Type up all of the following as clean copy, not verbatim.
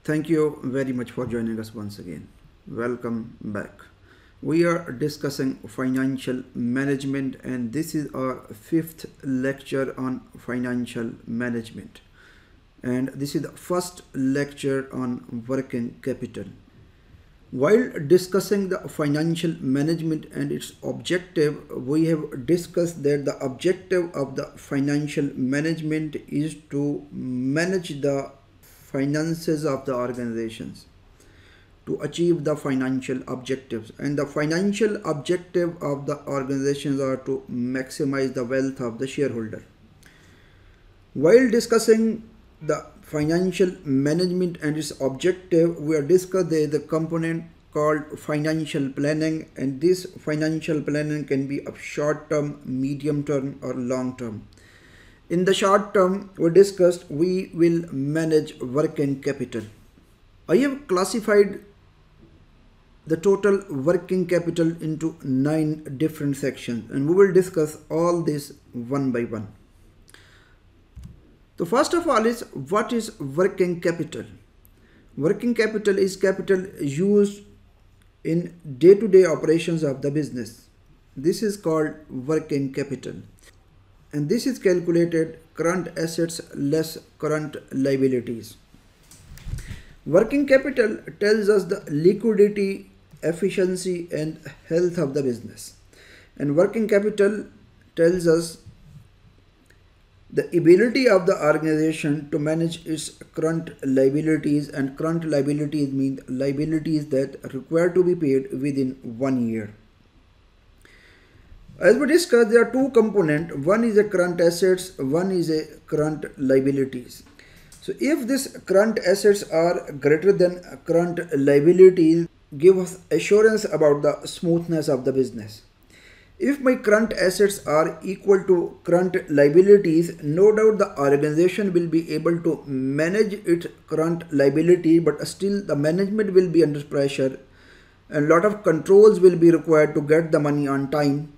Thank you very much for joining us once again. Welcome back. We are discussing financial management, and this is our fifth lecture on financial management. And this is the first lecture on working capital. While discussing the financial management and its objective, we have discussed that the objective of the financial management is to manage the finances of the organizations to achieve the financial objectives, and the financial objective of the organizations are to maximize the wealth of the shareholder. While discussing the financial management and its objective, we have discussed the component called financial planning, and this financial planning can be of short term, medium term or long term. In the short term, we discussed we will manage working capital. I have classified the total working capital into 9 different sections, and we will discuss all this one by one. So first of all is, what is working capital? Working capital is capital used in day-to-day operations of the business. This is called working capital. And this is calculated current assets less current liabilities. Working capital tells us the liquidity, efficiency and health of the business. And working capital tells us the ability of the organization to manage its current liabilities, and current liabilities mean liabilities that require to be paid within 1 year. As we discussed, there are 2 components. One is a current assets, one is a current liabilities. So if these current assets are greater than current liabilities, give us assurance about the smoothness of the business. If my current assets are equal to current liabilities, no doubt the organization will be able to manage its current liability, but still the management will be under pressure and a lot of controls will be required to get the money on time.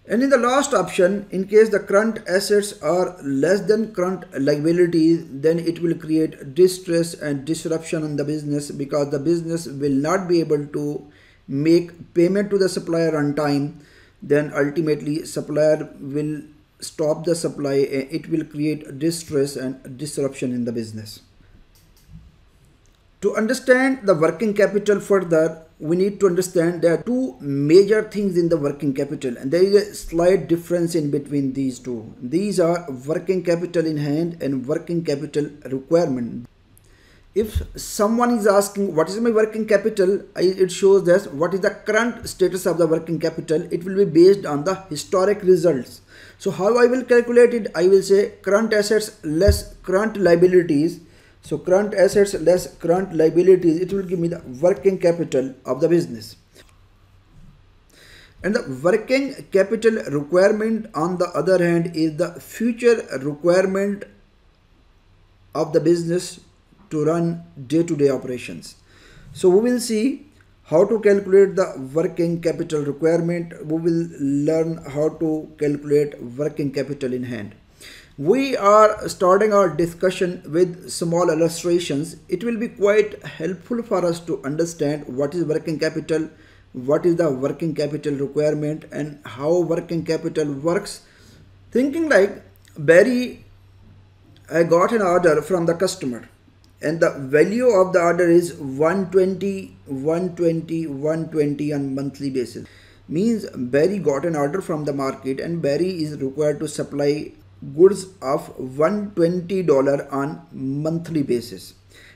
And in the last option, in case the current assets are less than current liabilities, then it will create distress and disruption in the business, because the business will not be able to make payment to the supplier on time. Then ultimately supplier will stop the supply, and it will create distress and disruption in the business. To understand the working capital further, we need to understand there are 2 major things in the working capital, and there is a slight difference in between these 2. These are working capital in hand and working capital requirement. If someone is asking what is my working capital, it shows that what is the current status of the working capital. It will be based on the historic results. So how I will calculate it? I will say current assets less current liabilities. So current assets less current liabilities, it will give me the working capital of the business. And the working capital requirement, on the other hand, is the future requirement of the business to run day-to-day operations. So we will see how to calculate the working capital requirement. We will learn how to calculate working capital in hand. We are starting our discussion with small illustrations. It will be quite helpful for us to understand what is working capital, what is the working capital requirement, and how working capital works. Thinking like, Barry, I got an order from the customer, and the value of the order is 120 on monthly basis. Means Barry got an order from the market, and Barry is required to supply goods of $120 on monthly basis,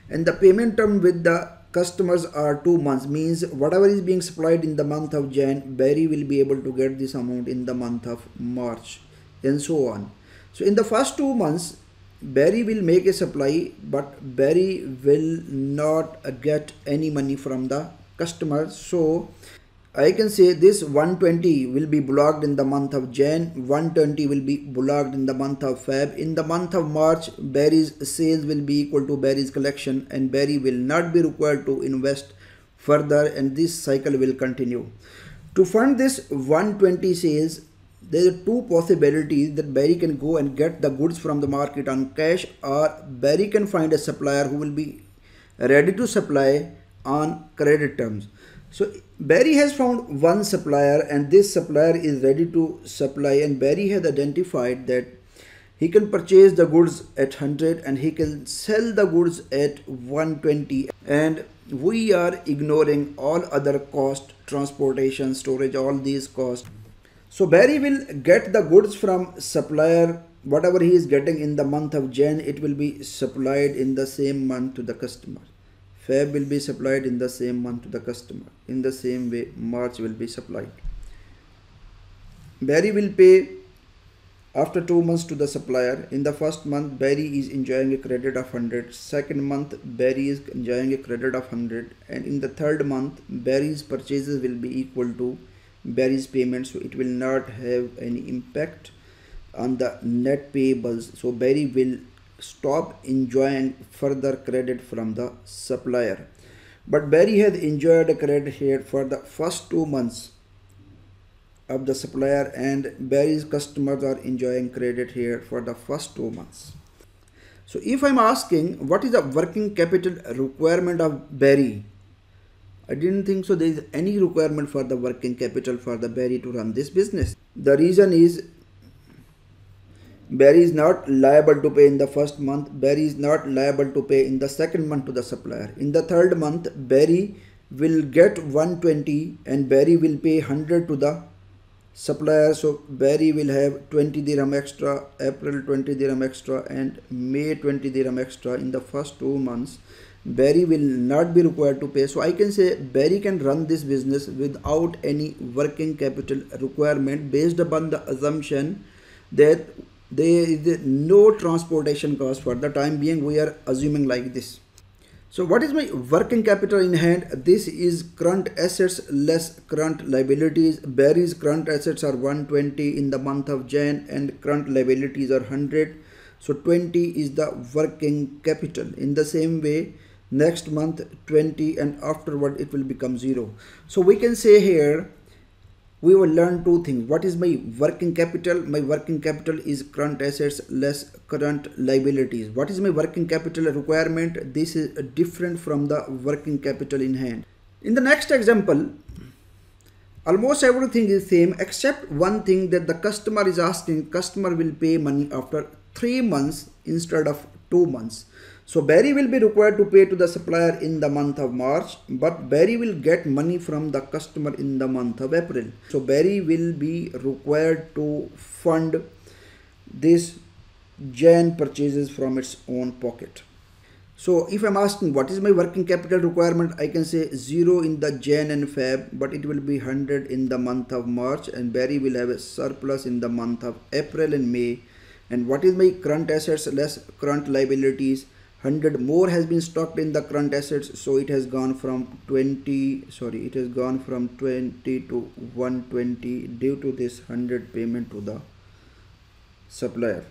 and the payment term with the customers are 2 months. Means whatever is being supplied in the month of Jan, Barry will be able to get this amount in the month of March, and so on. So in the first 2 months, Barry will make a supply, but Barry will not get any money from the customer. So I can say this 120 will be blocked in the month of Jan, 120 will be blocked in the month of Feb. In the month of March, Barry's sales will be equal to Barry's collection, and Barry will not be required to invest further, and this cycle will continue. To fund this 120 sales, there are 2 possibilities, that Barry can go and get the goods from the market on cash, or Barry can find a supplier who will be ready to supply on credit terms. So Barry has found one supplier, and this supplier is ready to supply, and Barry has identified that he can purchase the goods at 100 and he can sell the goods at 120, and we are ignoring all other cost, transportation, storage, all these costs. So Barry will get the goods from supplier. Whatever he is getting in the month of Jan, it will be supplied in the same month to the customer. Feb will be supplied in the same month to the customer. In the same way, March will be supplied. Barry will pay after 2 months to the supplier. In the first month, Barry is enjoying a credit of 100. Second month, Barry is enjoying a credit of 100. And in the third month, Barry's purchases will be equal to Barry's payment. So it will not have any impact on the net payables. So Barry will stop enjoying further credit from the supplier. But Barry has enjoyed a credit here for the first 2 months of the supplier, and Barry's customers are enjoying credit here for the first 2 months. So if I'm asking what is the working capital requirement of Barry, I didn't think so there is any requirement for the working capital for the Barry to run this business. The reason is Barry is not liable to pay in the first month. Barry is not liable to pay in the second month to the supplier. In the third month, Barry will get 120 and Barry will pay 100 to the supplier. So Barry will have 20 dirham extra, April 20 dirham extra, and May 20 dirham extra in the first 2 months. Barry will not be required to pay. So I can say Barry can run this business without any working capital requirement, based upon the assumption that there is no transportation cost. For the time being, we are assuming like this. So what is my working capital in hand? This is current assets less current liabilities. Barry's current assets are 120 in the month of Jan and current liabilities are 100. So 20 is the working capital. In the same way, next month 20, and afterward it will become 0. So we can say here, we will learn two things. What is my working capital? My working capital is current assets less current liabilities. What is my working capital requirement? This is different from the working capital in hand. In the next example, almost everything is same except one thing, that the customer is asking, customer will pay money after 3 months instead of 2 months. So Barry will be required to pay to the supplier in the month of March, but Barry will get money from the customer in the month of April. So Barry will be required to fund this Jan purchases from its own pocket. So if I'm asking what is my working capital requirement, I can say 0 in the Jan and Feb, but it will be 100 in the month of March, and Barry will have a surplus in the month of April and May. And what is my current assets less current liabilities? 100 more has been stocked in the current assets, so it has gone from 20 to 120 due to this 100 payment to the supplier.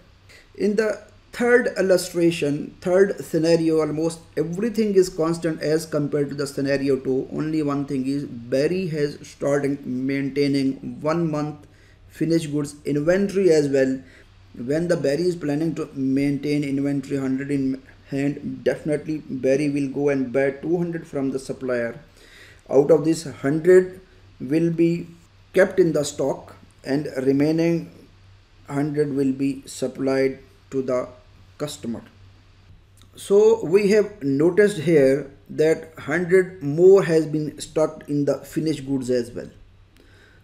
In the third illustration, third scenario, almost everything is constant as compared to the scenario 2. Only one thing is Barry has started maintaining 1 month finished goods inventory as well. When the Barry is planning to maintain inventory 100 in hand, definitely Barry will go and buy 200 from the supplier. Out of this, 100 will be kept in the stock and remaining 100 will be supplied to the customer. So we have noticed here that 100 more has been stocked in the finished goods as well.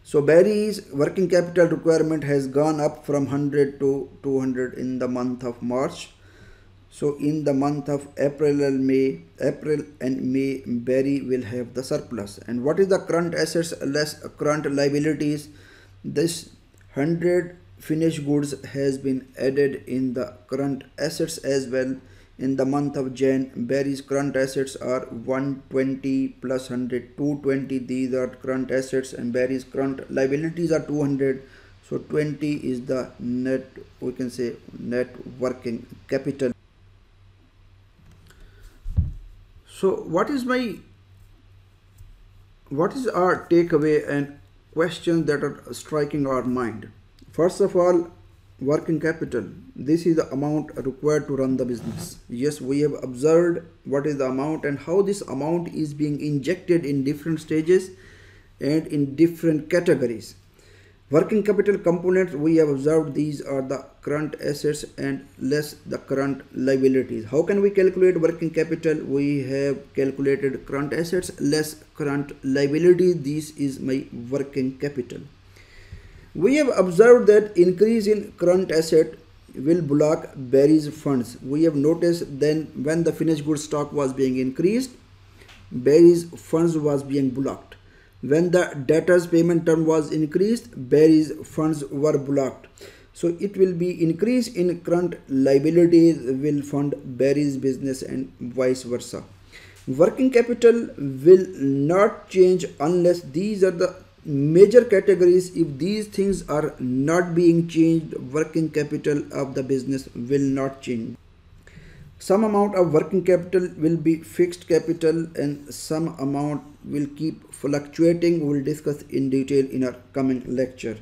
So Barry's working capital requirement has gone up from 100 to 200 in the month of March. So in the month of April and May, Barry will have the surplus. And what is the current assets less current liabilities? This 100 finished goods has been added in the current assets as well. In the month of Jan, Barry's current assets are 120 plus 100, 220. These are current assets, and Barry's current liabilities are 200. So 20 is the net, we can say, net working capital. So what is our takeaway and questions that are striking our mind? First of all, working capital. This is the amount required to run the business. Yes, we have observed what is the amount and how this amount is being injected in different stages and in different categories. Working capital components, we have observed these are the current assets and less the current liabilities. How can we calculate working capital? We have calculated current assets less current liabilities. This is my working capital. We have observed that increase in current asset will block Barry's funds. We have noticed then when the finished goods stock was being increased, Barry's funds was being blocked. When the debtor's payment term was increased, Barry's funds were blocked. So it will be increase in current liabilities will fund Barry's business and vice versa. Working capital will not change unless these are the major categories. If these things are not being changed, working capital of the business will not change. Some amount of working capital will be fixed capital and some amount will keep fluctuating. We will discuss in detail in our coming lecture.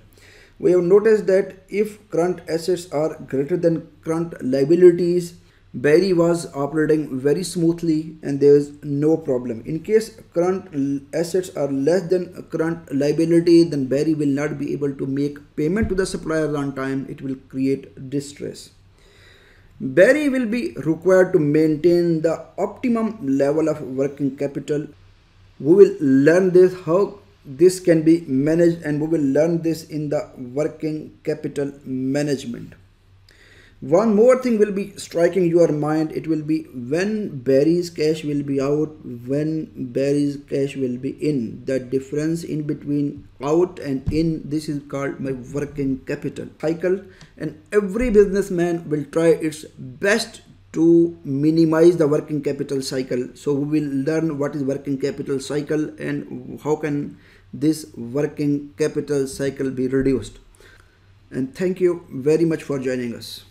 We have noticed that if current assets are greater than current liabilities, Barry was operating very smoothly and there is no problem. In case current assets are less than current liability, then Barry will not be able to make payment to the suppliers on time. It will create distress. Barry will be required to maintain the optimum level of working capital. We will learn this, how this can be managed, and we will learn this in the working capital management. One more thing will be striking your mind. It will be when Barry's cash will be out, when Barry's cash will be in. The difference in between out and in, this is called my working capital cycle, and every businessman will try its best to minimize the working capital cycle. So we will learn what is working capital cycle and how can this working capital cycle be reduced. And thank you very much for joining us.